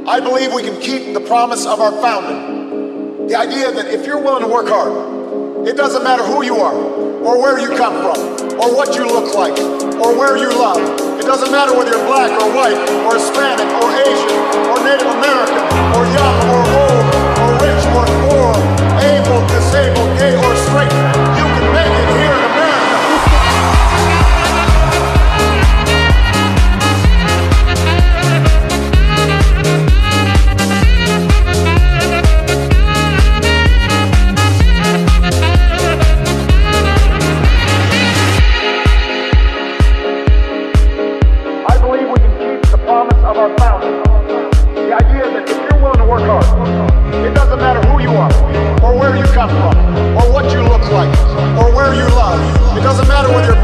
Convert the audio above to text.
I believe we can keep the promise of our founding. The idea that if you're willing to work hard, it doesn't matter who you are, or where you come from, or what you look like, or where you love. It doesn't matter whether you're black or white, or Hispanic, or Asian, or Native American, or young, or old, or rich, or poor, able, disabled, gay, or straight. You can make it here in America. Our founding. The idea that if you're willing to work hard, it doesn't matter who you are, or where you come from, or what you look like, or where you love. It doesn't matter whether you're